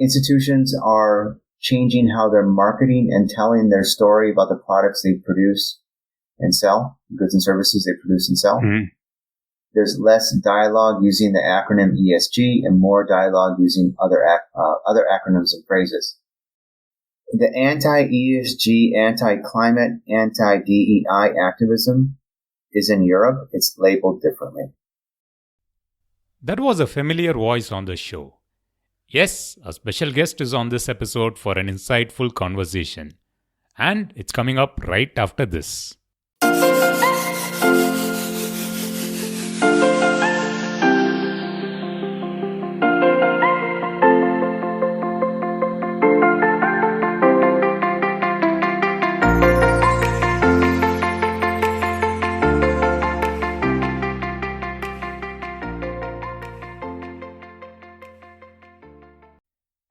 Institutions are changing how they're marketing and telling their story about the products they produce and sell, goods and services they produce and sell. Mm-hmm. There's less dialogue using the acronym ESG and more dialogue using other acronyms and phrases. The anti-ESG, anti-climate, anti-DEI activism is in Europe. It's labeled differently. That was a familiar voice on the show. Yes, a special guest is on this episode for an insightful conversation. And it's coming up right after this.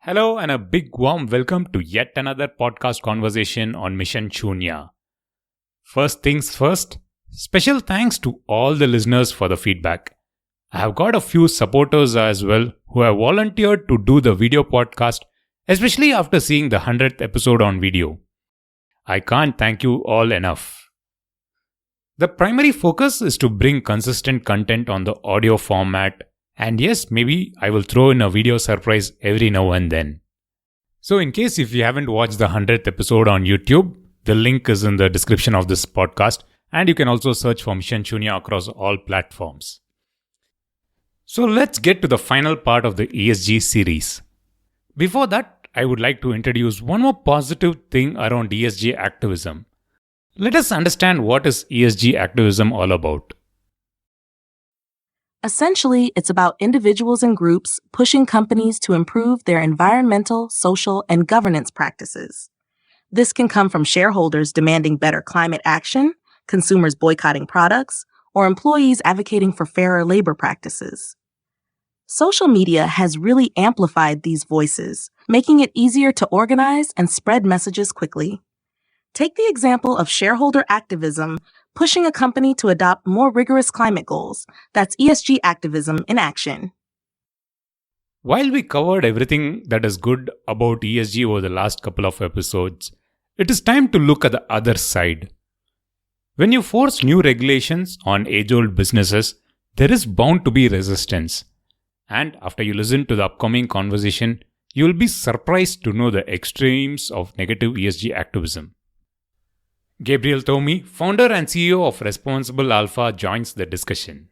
Hello and a big warm welcome to yet another podcast conversation on Mission Shunya. First things first, special thanks to all the listeners for the feedback. I have got a few supporters as well who have volunteered to do the video podcast, especially after seeing the 100th episode on video. I can't thank you all enough. The primary focus is to bring consistent content on the audio format. And yes, maybe I will throw in a video surprise every now and then. So in case if you haven't watched the 100th episode on YouTube, the link is in the description of this podcast and you can also search for Mission Shunya across all platforms. So let's get to the final part of the ESG series. Before that, I would like to introduce one more positive thing around ESG activism. Let us understand what is ESG activism all about. Essentially, it's about individuals and groups pushing companies to improve their environmental, social, and governance practices. This can come from shareholders demanding better climate action, consumers boycotting products, or employees advocating for fairer labor practices. Social media has really amplified these voices, making it easier to organize and spread messages quickly. Take the example of shareholder activism pushing a company to adopt more rigorous climate goals. That's ESG activism in action. While we covered everything that is good about ESG over the last couple of episodes, it is time to look at the other side. When you force new regulations on age-old businesses, there is bound to be resistance. And after you listen to the upcoming conversation, you will be surprised to know the extremes of negative ESG activism. Gabriel Thoumi, founder and CEO of Responsible Alpha, joins the discussion.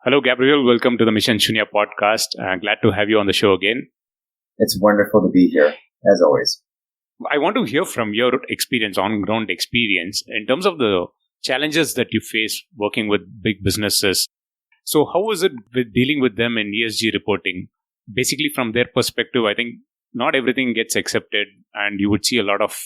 Hello, Gabriel. Welcome to the Mission Shunya podcast. Glad to have you on the show again. It's wonderful to be here, as always. I want to hear from your experience, on-ground experience, in terms of the challenges that you face working with big businesses. So how is it with dealing with them in ESG reporting? Basically, from their perspective, I think not everything gets accepted and you would see a lot of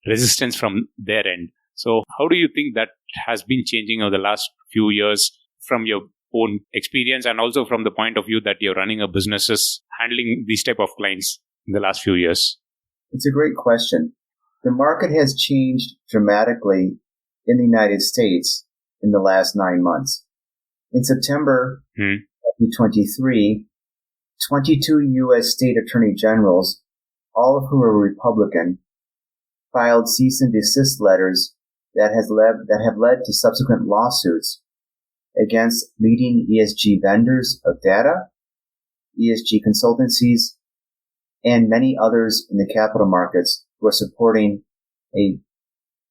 resistance from their end. So how do you think that has been changing over the last few years from your own experience and also from the point of view that you're running a businesses handling these type of clients in the last few years? It's a great question. The market has changed dramatically in the United States in the last 9 months. In September 2023, 22 U.S. state attorney generals, all of whom are Republican, filed cease and desist letters that have led to subsequent lawsuits against leading ESG vendors of data, ESG consultancies, and many others in the capital markets who are supporting a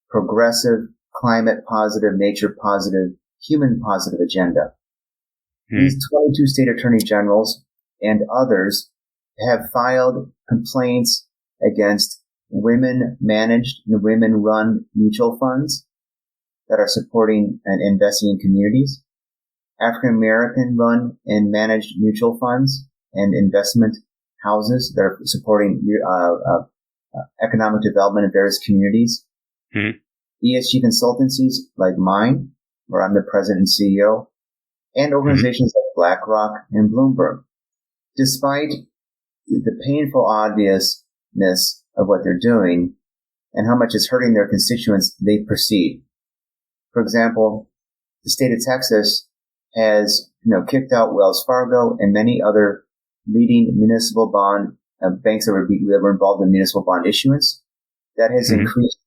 progressive, climate positive, nature positive, human positive agenda. These 22 state attorney generals and others have filed complaints against women-managed and women-run mutual funds that are supporting and investing in communities, African-American run and managed mutual funds and investment houses that are supporting economic development in various communities, ESG consultancies like mine, where I'm the president and CEO, and organizations like BlackRock and Bloomberg. Despite the painful obviousness of what they're doing and how much it's hurting their constituents, they proceed. For example, the state of Texas has, kicked out Wells Fargo and many other leading municipal bond banks that were involved in municipal bond issuance. That has increased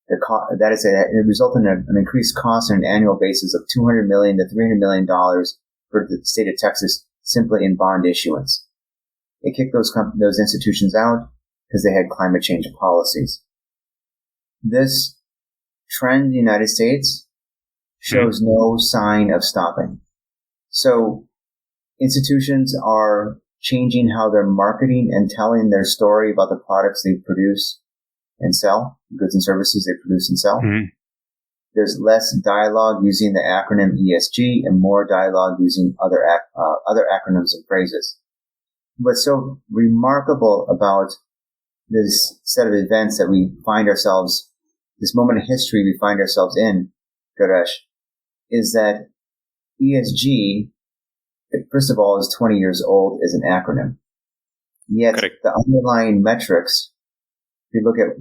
that is it resulted in an increased cost on an annual basis of $200 million to $300 million for the state of Texas simply in bond issuance. It kicked those institutions out because they had climate change policies. This trend in the United States shows no sign of stopping. So institutions are changing how they're marketing and telling their story about the products they produce and sell, goods and services they produce and sell. There's less dialogue using the acronym ESG and more dialogue using other acronyms and phrases. What's so remarkable about this set of events that we find ourselves, this moment of history we find ourselves in, Girish, is that ESG, first of all, is 20 years old as an acronym. Yet the underlying metrics, if you look at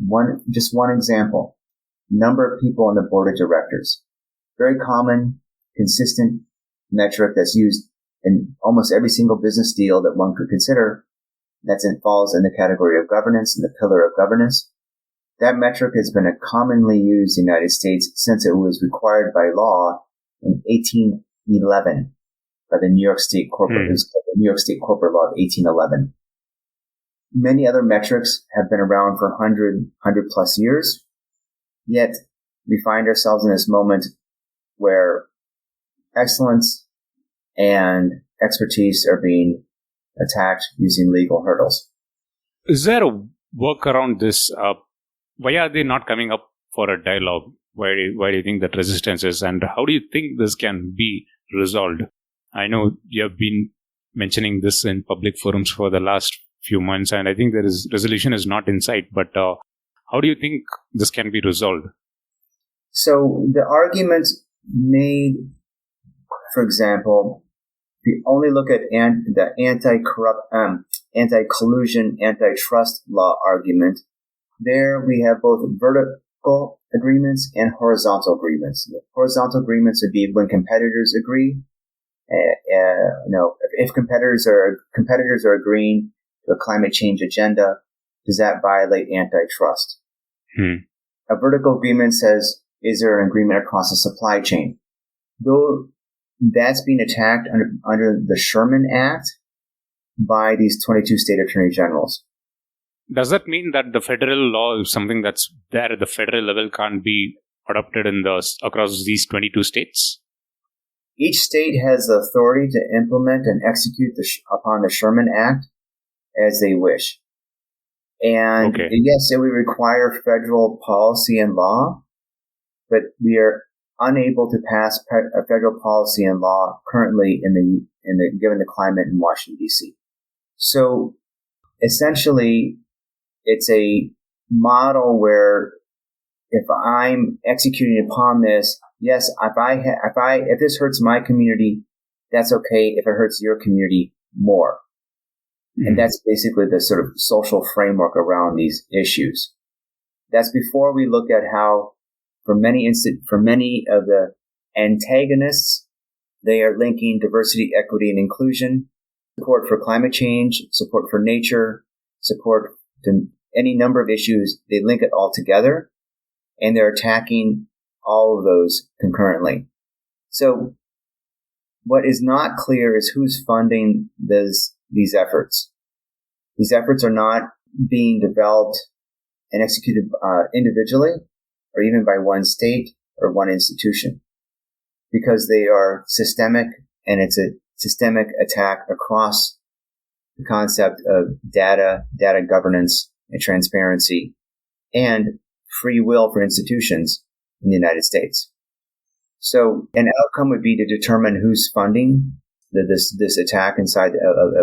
just one example, number of people on the board of directors, very common, consistent metric that's used in almost every single business deal that one could consider, falls in the category of governance and the pillar of governance. That metric has been commonly used in the United States since it was required by law in 1811 by the New York State Corporate Law of 1811. Many other metrics have been around for 100 plus years, yet we find ourselves in this moment where excellence and expertise are being attacked using legal hurdles. Is there a work around this? Why are they not coming up for a dialogue? Why do you think that resistance is? And how do you think this can be resolved? I know you have been mentioning this in public forums for the last few months, and I think resolution is not in sight. But how do you think this can be resolved? So the argument made, for example, if you only look at the anti-collusion, antitrust law argument, there we have both vertical agreements and horizontal agreements. The horizontal agreements would be when competitors agree. If competitors are agreeing to a climate change agenda, does that violate antitrust? A vertical agreement says, is there an agreement across the supply chain? Though that's being attacked under the Sherman Act by these 22 state attorney generals. Does that mean that the federal law is something that's there at the federal level can't be adopted across these 22 states? Each state has the authority to implement and execute upon the Sherman Act as they wish. And yes, it would require federal policy and law, but we are unable to pass a federal policy and law currently given the climate in Washington, D.C. So essentially, it's a model where if I'm executing upon this, yes, if this hurts my community, that's okay. If it hurts your community, more. And that's basically the sort of social framework around these issues. That's before we look at how, for many of the antagonists, they are linking diversity, equity, and inclusion, support for climate change, support for nature, support to any number of issues. They link it all together, and they're attacking all of those concurrently. So what is not clear is who's funding these efforts. These efforts are not being developed and executed individually or even by one state or one institution, because they are systemic, and it's a systemic attack across the concept of data governance and transparency and free will for institutions in the United States. So an outcome would be to determine who's funding this attack inside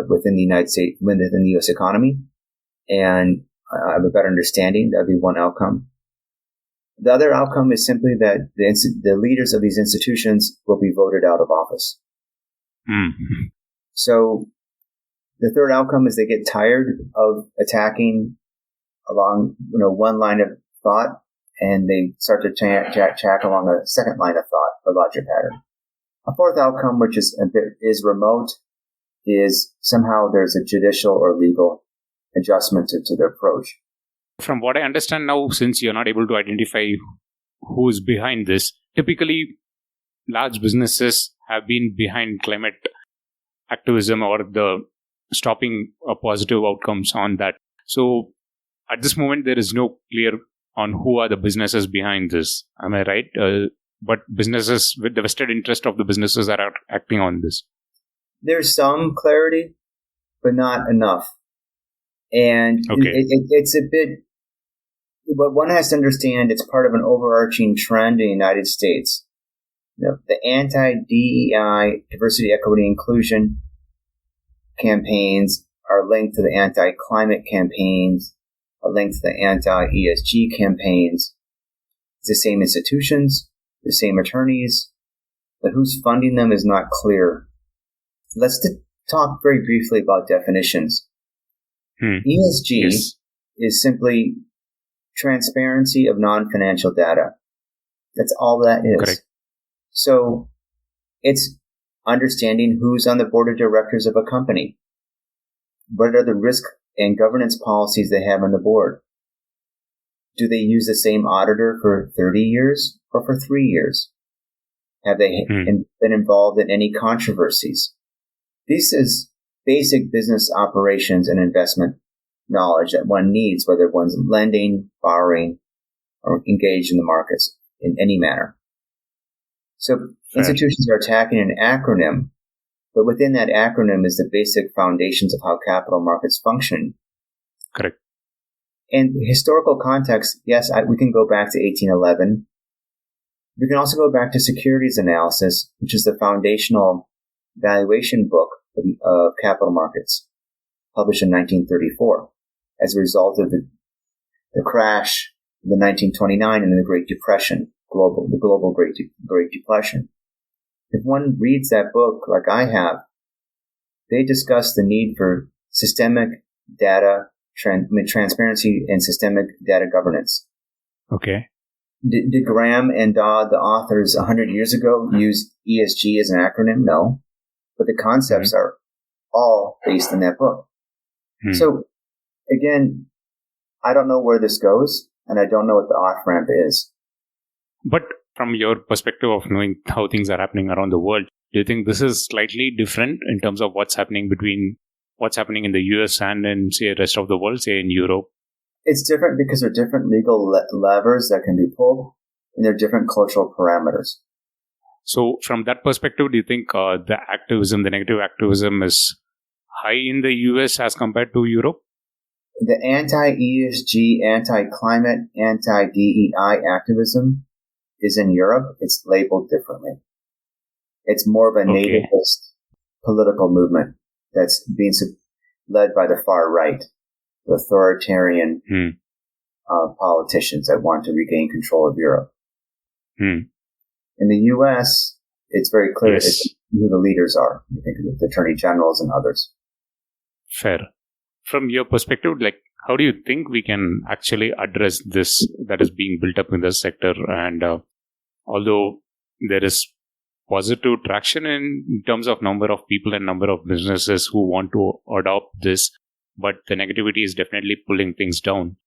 within the United States, within the U.S. economy, and have a better understanding. That would be one outcome. The other outcome is simply that the leaders of these institutions will be voted out of office. Mm-hmm. So the third outcome is they get tired of attacking along one line of thought, and they start to attack along a second line of thought or logic pattern. A fourth outcome, which is remote, is somehow there's a judicial or legal adjustment to the approach. From what I understand now, since you're not able to identify who is behind this, typically large businesses have been behind climate activism or the stopping positive outcomes on that. So at this moment, there is no clear on who are the businesses behind this. Am I right? But businesses with the vested interest of the businesses are acting on this. There's some clarity, but not enough. And it's a bit, but one has to understand it's part of an overarching trend in the United States. The anti-DEI, diversity, equity, inclusion campaigns are linked to the anti-climate campaigns, are linked to the anti-ESG campaigns. It's the same institutions, the same attorneys, but who's funding them is not clear. Let's talk very briefly about definitions. ESG is simply transparency of non-financial data. That's all that is. Correct. So it's understanding who's on the board of directors of a company. What are the risk and governance policies they have on the board? Do they use the same auditor for 30 years or for 3 years? Have they been involved in any controversies? This is basic business operations and investment knowledge that one needs, whether one's lending, borrowing, or engaged in the markets in any manner. So institutions are attacking an acronym, but within that acronym is the basic foundations of how capital markets function. Correct. And historical context, yes, we can go back to 1811. We can also go back to securities analysis, which is the foundational valuation book of capital markets, published in 1934, as a result of the crash of the 1929 and the Great Depression, the global Great Depression. If one reads that book, like I have, they discuss the need for systemic data, transparency, and systemic data governance. Okay. Did Graham and Dodd, the authors 100 years ago, use ESG as an acronym? No. But the concepts are all based in that book. So, again, I don't know where this goes, and I don't know what the off-ramp is. But from your perspective of knowing how things are happening around the world, do you think this is slightly different in terms of what's happening in the US and in, say, the rest of the world, say in Europe? It's different because there are different legal levers that can be pulled, and there are different cultural parameters. So from that perspective, do you think the negative activism is high in the US as compared to Europe? The anti-ESG, anti-climate, anti-DEI activism is in Europe. It's labeled differently. It's more of a nativist political movement that's being led by the far right, the authoritarian politicians that want to regain control of Europe. In the U.S., it's very clear who the leaders are. You think of the attorney generals and others. Fair. From your perspective, how do you think we can actually address this that is being built up in the sector? And although there is positive traction in terms of number of people and number of businesses who want to adopt this, but the negativity is definitely pulling things down.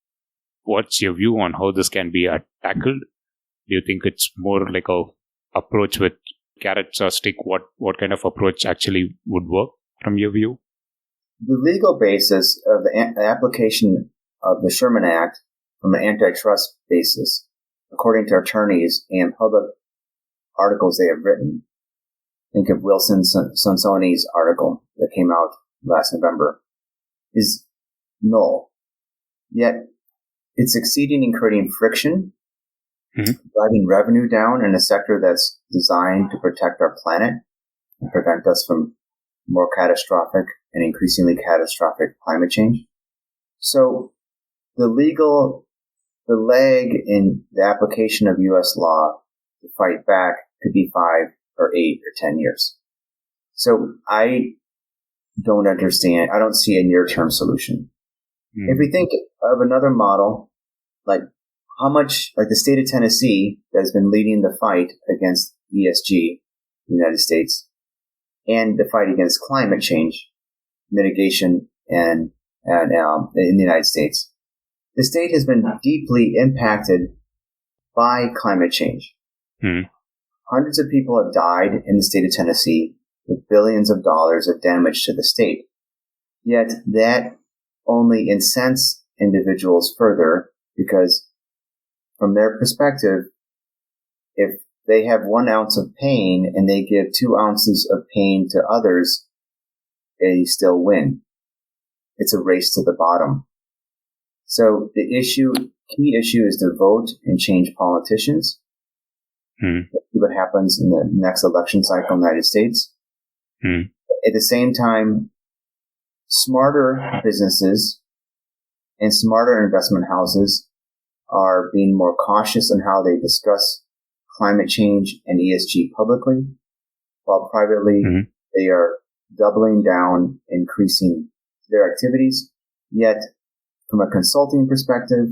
What's your view on how this can be tackled? Do you think it's more like a approach with carrots or stick? What kind of approach actually would work from your view? The legal basis of the application of the Sherman Act from an antitrust basis, according to attorneys and public articles they have written, think of Wilson Sonsoni's article that came out last November, is null. Yet it's succeeding in creating friction, driving revenue down in a sector that's designed to protect our planet and prevent us from more catastrophic and increasingly catastrophic climate change. So the leg in the application of U.S. law to fight back could be 5 or 8 or 10 years. So I don't understand. I don't see a near-term solution. If we think of another model, like how much, like the state of Tennessee that has been leading the fight against ESG in the United States, and the fight against climate change mitigation and in the United States. The state has been deeply impacted by climate change. Hundreds of people have died in the state of Tennessee with billions of dollars of damage to the state. Yet that only incents individuals further because from their perspective, if they have 1 ounce of pain and they give 2 ounces of pain to others, they still win. It's a race to the bottom. So the key issue is to vote and change politicians. See what happens in the next election cycle in the United States. At the same time, smarter businesses and smarter investment houses are being more cautious in how they discuss climate change and ESG publicly, while privately they are doubling down, increasing their activities. Yet, from a consulting perspective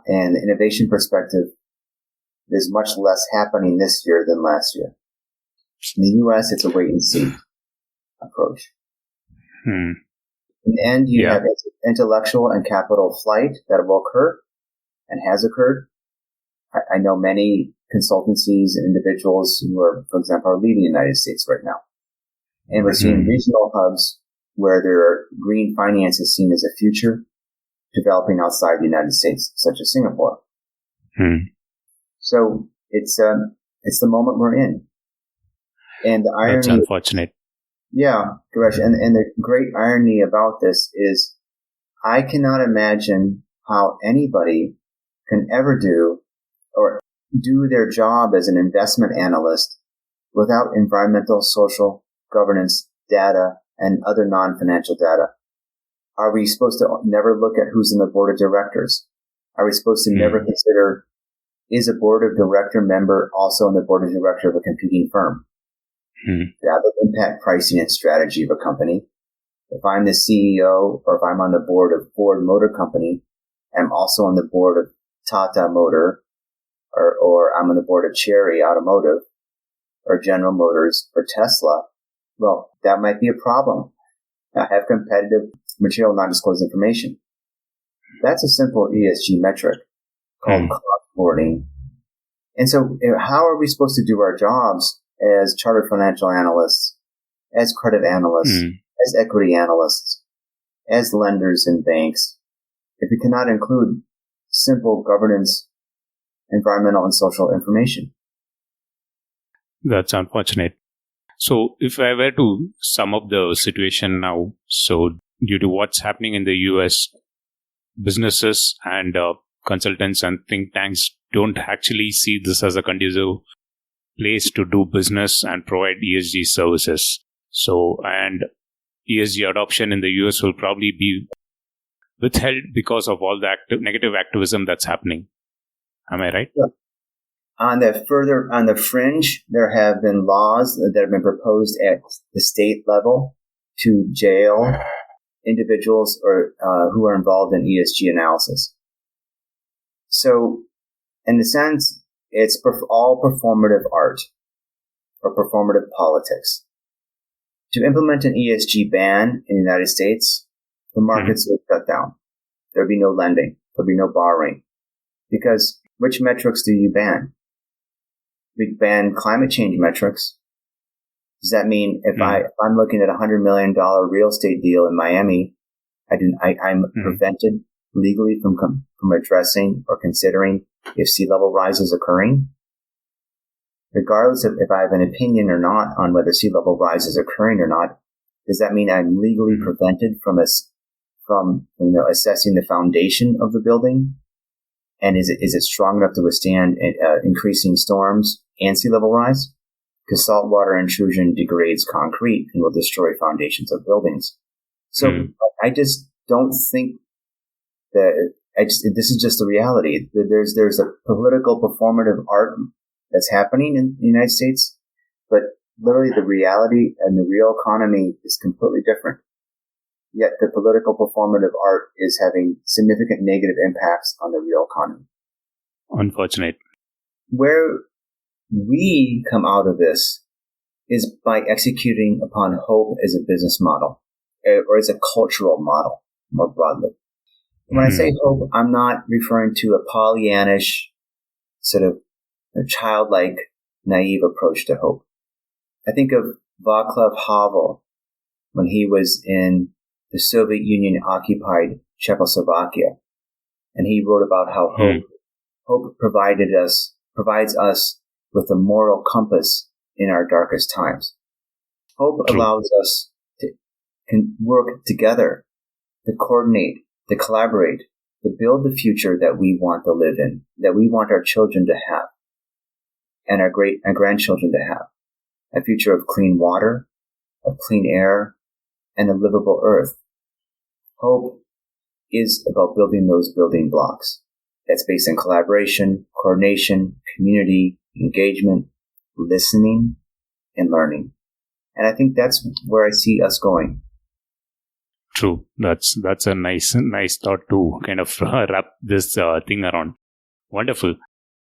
and innovation perspective, there's much less happening this year than last year. In the U.S., it's a wait-and-see approach. In the end, you have intellectual and capital flight that will occur and has occurred. I know many consultancies and individuals who are, for example, are leaving the United States right now. And we're seeing regional hubs where there are green finance is seen as a future developing outside the United States, such as Singapore. So it's the moment we're in. And the irony. That's unfortunate. Yeah, Girish. And the great irony about this is I cannot imagine how anybody can ever do their job as an investment analyst without environmental, social, governance data and other non-financial data. Are we supposed to never look at who's in the board of directors? Are we supposed to never consider, is a board of director member also on the board of director of a competing firm? That would impact pricing and strategy of a company. If I'm the CEO or if I'm on the board of Ford Motor Company, I'm also on the board of Tata Motor or I'm on the board of Chery Automotive or General Motors or Tesla. Well, that might be a problem. I have competitive material non-disclosed information. That's a simple ESG metric called cross-boarding. And so how are we supposed to do our jobs as chartered financial analysts, as credit analysts, as equity analysts, as lenders and banks, if we cannot include simple governance, environmental and social information? That's unfortunate. So if I were to sum up the situation now, so due to what's happening in the US, businesses and consultants and think tanks don't actually see this as a conducive place to do business and provide ESG services. So, and ESG adoption in the US will probably be withheld because of all the negative activism that's happening. Am I right? Yeah. On the fringe, there have been laws that have been proposed at the state level to jail individuals or who are involved in ESG analysis. So, in a sense, it's all performative art or performative politics. To implement an ESG ban in the United States, the markets would shut down. There'd be no lending. There'd be no borrowing. Because which metrics do you ban? We ban climate change metrics. Does that mean if I'm looking at a $100 million real estate deal in Miami, I'm prevented legally from addressing or considering if sea level rise is occurring? Regardless of if I have an opinion or not on whether sea level rise is occurring or not, does that mean I'm legally prevented from assessing the foundation of the building? And is it strong enough to withstand increasing storms and sea level rise? Because saltwater intrusion degrades concrete and will destroy foundations of buildings. So I just don't think that this is just the reality. There's a political performative art that's happening in the United States, but literally the reality and the real economy is completely different. Yet the political performative art is having significant negative impacts on the real economy. Unfortunate. Where we come out of this is by executing upon hope as a business model or as a cultural model more broadly. When I say hope, I'm not referring to a Pollyannish sort of childlike, naive approach to hope. I think of Václav Havel when he was in the Soviet Union-occupied Czechoslovakia, and he wrote about how hope provides us with a moral compass in our darkest times. Hope allows us to work together, to coordinate, to collaborate, to build the future that we want to live in, that we want our children to have, and our grandchildren to have. A future of clean water, of clean air, and a livable earth. Hope is about building those building blocks. That's based on collaboration, coordination, community, engagement, listening, and learning. And I think that's where I see us going. True. That's a nice thought to kind of wrap this thing around. Wonderful.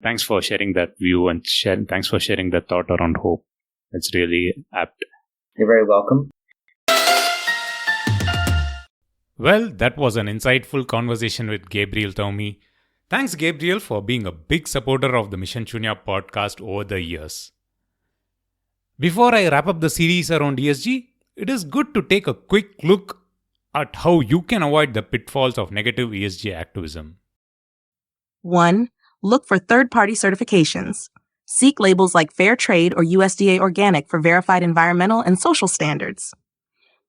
Thanks for sharing that view and thanks for sharing that thought around hope. It's really apt. You're very welcome. Well, that was an insightful conversation with Gabriel Thoumi. Thanks, Gabriel, for being a big supporter of the Mission Shunya podcast over the years. Before I wrap up the series around ESG, it is good to take a quick look at how you can avoid the pitfalls of negative ESG activism. 1. Look for third-party certifications. Seek labels like Fair Trade or USDA Organic for verified environmental and social standards.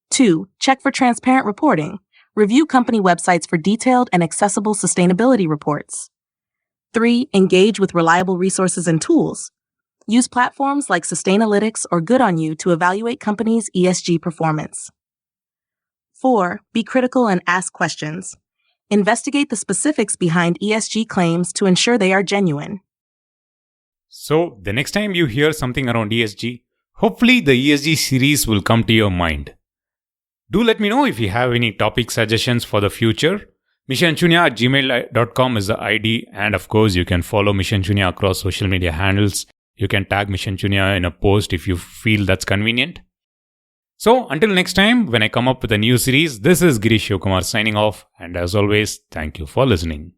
2. Check for transparent reporting. Review company websites for detailed and accessible sustainability reports. 3. Engage with reliable resources and tools. Use platforms like Sustainalytics or Good On You to evaluate companies' ESG performance. 4. Be critical and ask questions. Investigate the specifics behind ESG claims to ensure they are genuine. So, the next time you hear something around ESG, hopefully the ESG series will come to your mind. Do let me know if you have any topic suggestions for the future. missionshunya@gmail.com is the ID, and of course you can follow Mission Shunya across social media handles. You can tag Mission Shunya in a post if you feel that's convenient. So, until next time, when I come up with a new series, this is Girish Shivakumar signing off, and as always, thank you for listening.